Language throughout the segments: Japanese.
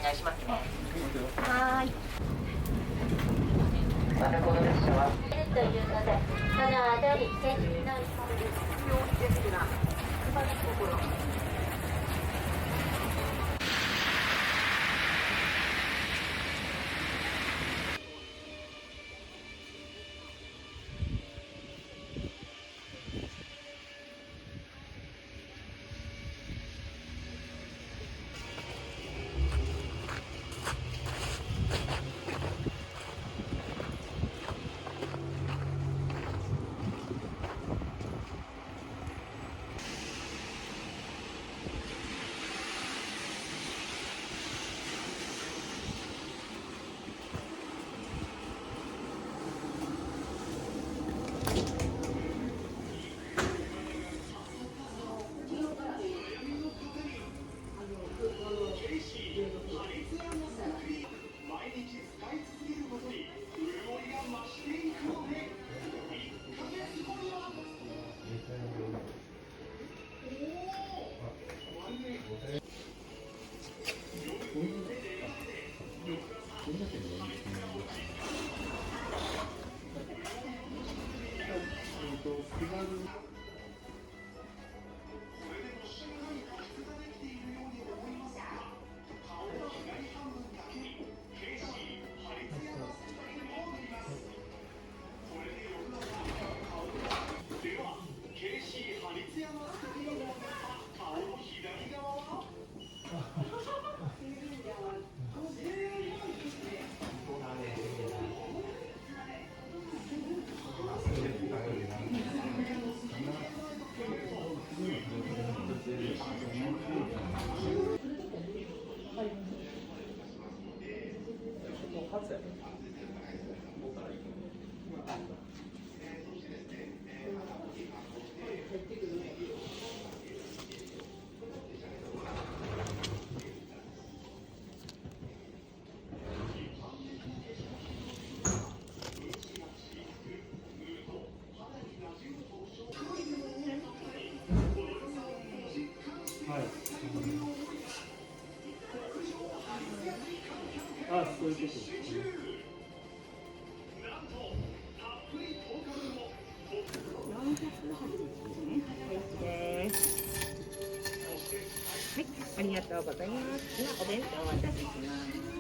願いしますね。はーい。またこの列車はというので、この辺り、天気の必要的なところ。あ、そういうことですね。です。はい、ありがとうございます。今お弁当をお渡しします。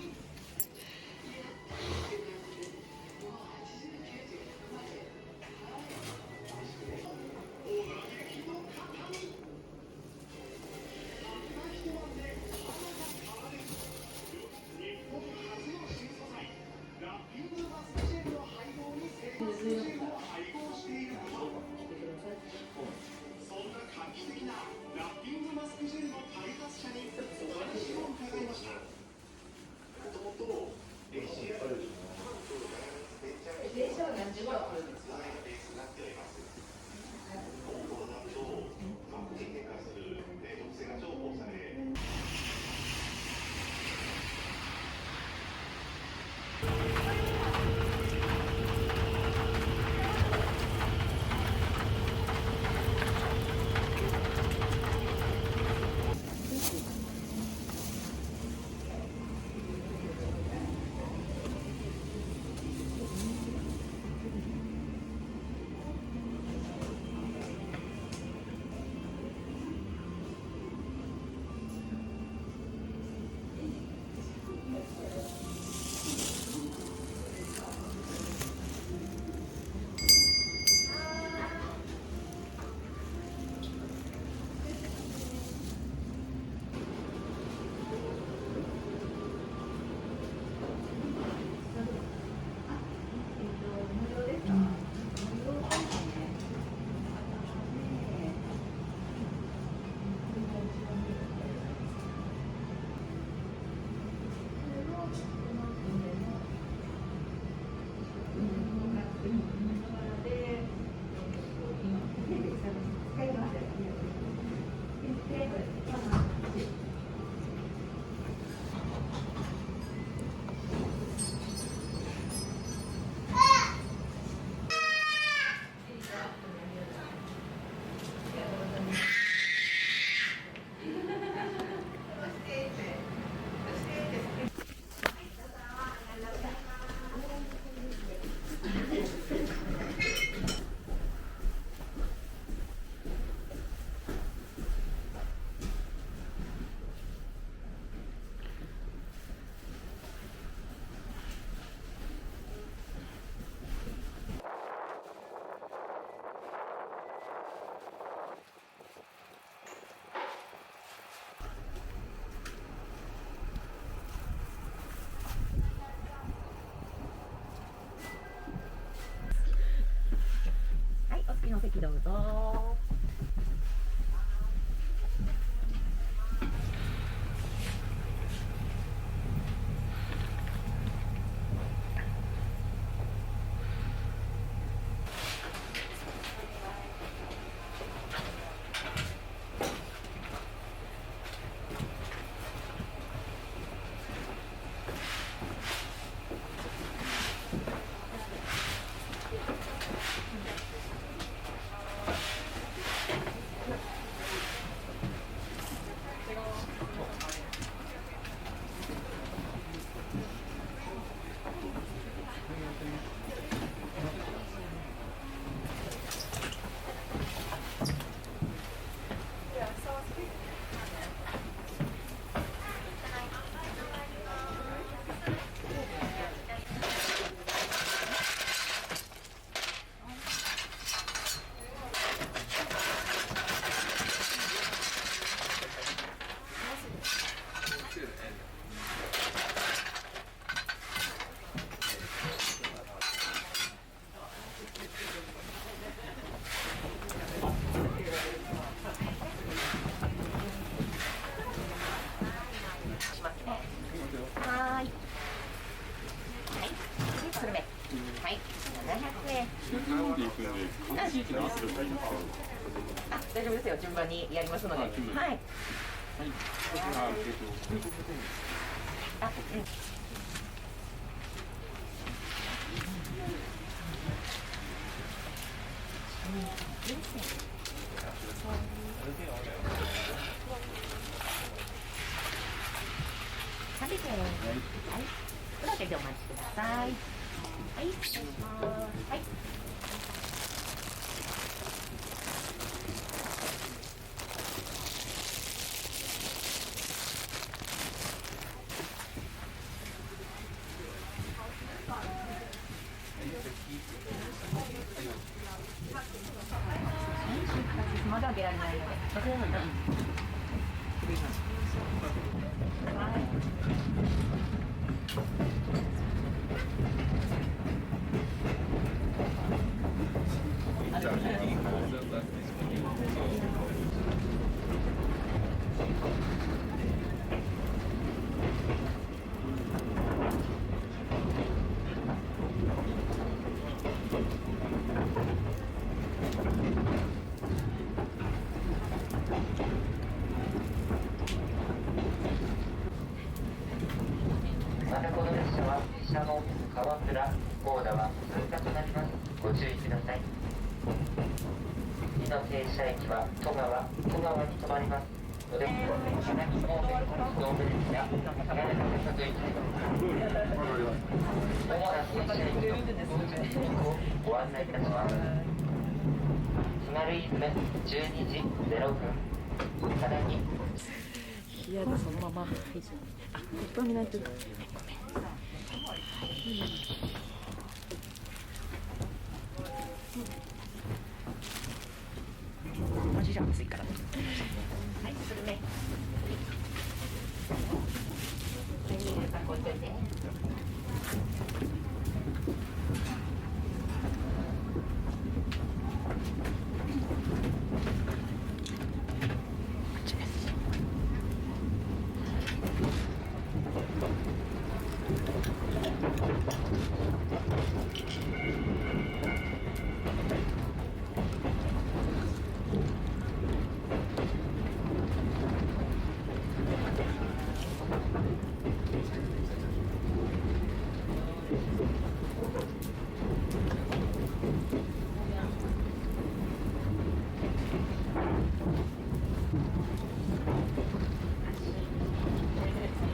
どうぞ。スルメ。はい、700円。あ、大丈夫ですよ。順番にやりますので。はい。あ、うん。300円。はい。この辺りでお待ちください。はい、お願いします。はい。まだ出られないので。またこの列車は毘沙門、川村、大田は通過となります。ご注意ください。次の停車駅は戸川に停まります。ので、花木方面からドーム列や流れ方といたします。主な停車駅の到着時刻をご案内いたします。津軽イズム12時0分。さらに冷やでそのまま。あ、一本見ないと。マジじゃ暑いから。はい、するね。こっちで。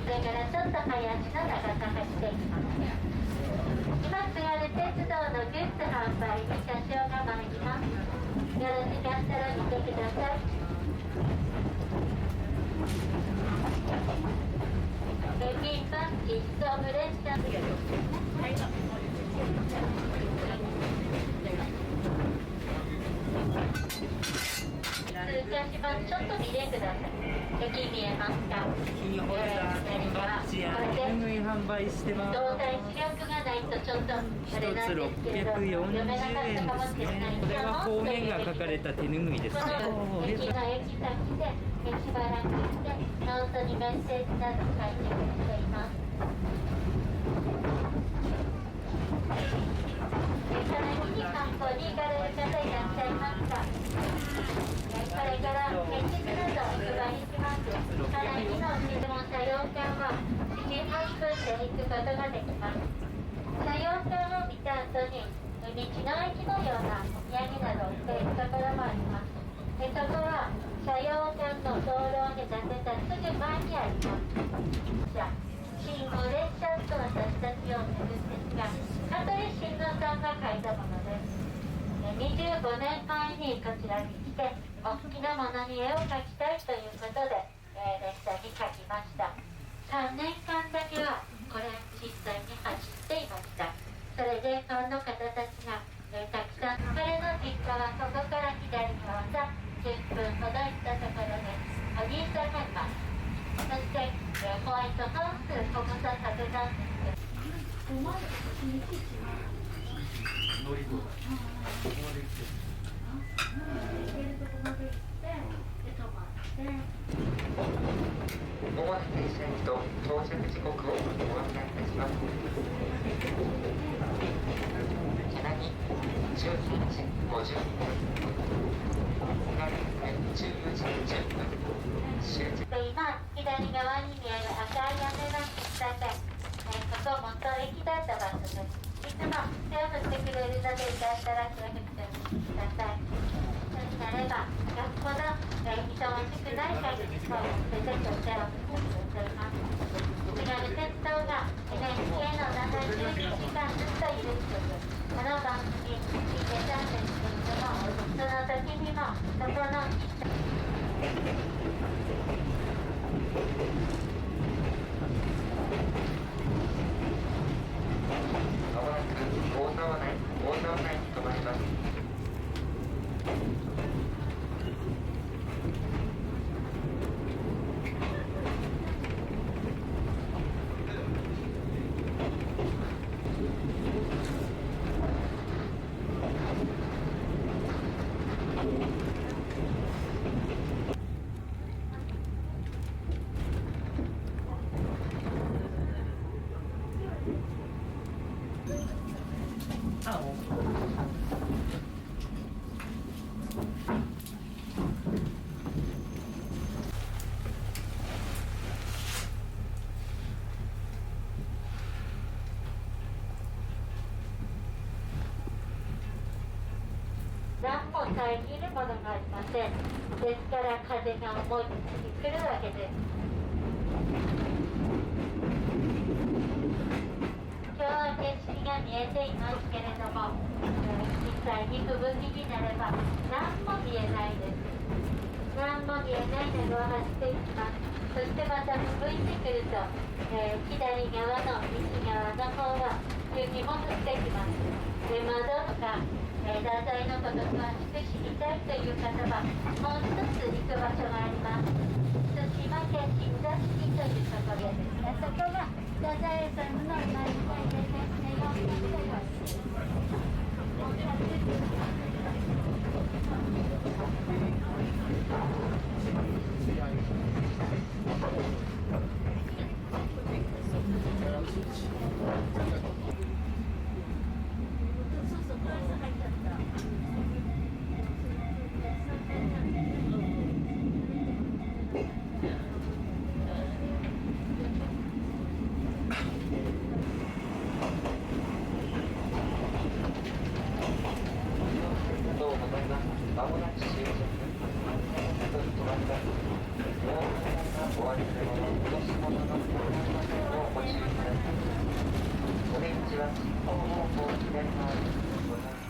それからちょっと早足の長さ走っていきます。今津軽鉄道のグッズ販売に車掌が参ります。よろしかったら見てください。北京バッジ総務列車。過します。ちょっと見てください。駅見えますか？キーホルダー、缶バッジや手ぬぐい販売してます。動体視力がないとちょっとあれなんですけれど、 640読めなかったかもしれない。これは方面が書かれた手ぬぐいですね。この駅の駅先でしばらくしてノートにメッセージなど書いてくれています。さらに観光に行かれる方いらっしゃいますか？これから駅などお配りします。さらにの質問車両券は7時8分で行くことができます。車両券を見た後に道の駅のようなお土産などを売っているところもあります。そこは車両券の道路を隔てたすぐ前にあります。信号列車と私たちを呼ぶんですが、香取慎吾さんが書いたものです。25年前にこちらに来て、お好きなものに絵を描きたいということで、列車に描きました。3年間だけはこれ実際に走っていました。それでファンの方たちが、たくさん、彼の実家はここから左側さ10分ほど行ったところです。お兄さんがいます。そして、ホワイトハウス保護者宅なんです。主な停車駅と到着時刻をご案内いたします。ちなみに12時50分、14時10分、終着。今、左側に見える赤い屋根の喫茶店、ここ元駅だった場所です。いつも手を振ってくれるので、よかったら手を振ってください。そうになれば、よっぽど人も少ない限り、そうやって手を振ってくださいます。津軽鉄道が NHK の72時間ずっといるというこの番組見てたんですけれども、その時にもそこのまもなく大沢内に停まります。何も遮るものがありません。ですから風が思いっきり来るわけです。今日は景色が見えていますけれども、実際に吹雪になれば何も見えないです。何も見えないのを走っていきます。そしてまた吹いてくると、左側の西側の方は雪も降ってきます。で、窓とか太宰のこと詳しく知りたいという方はもう一つ行く場所があります。対馬県新座敷というところですね。そこが太宰さんの生まれたいですね。400まもなく終着。止まります。お忘れ物、落とし物のをご注意ください。お出口は進行方向左側にございます。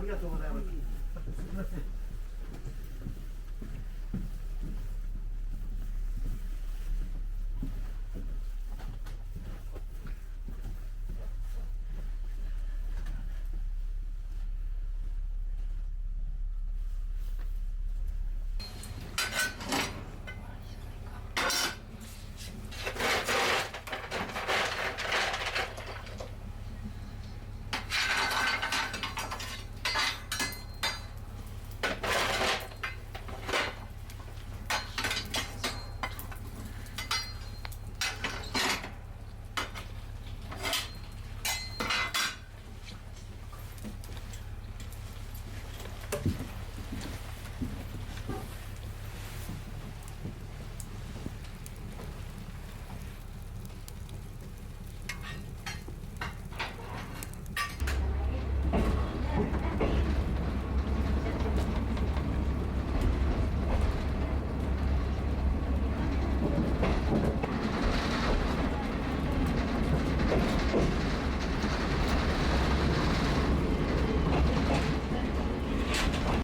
りがとうございます。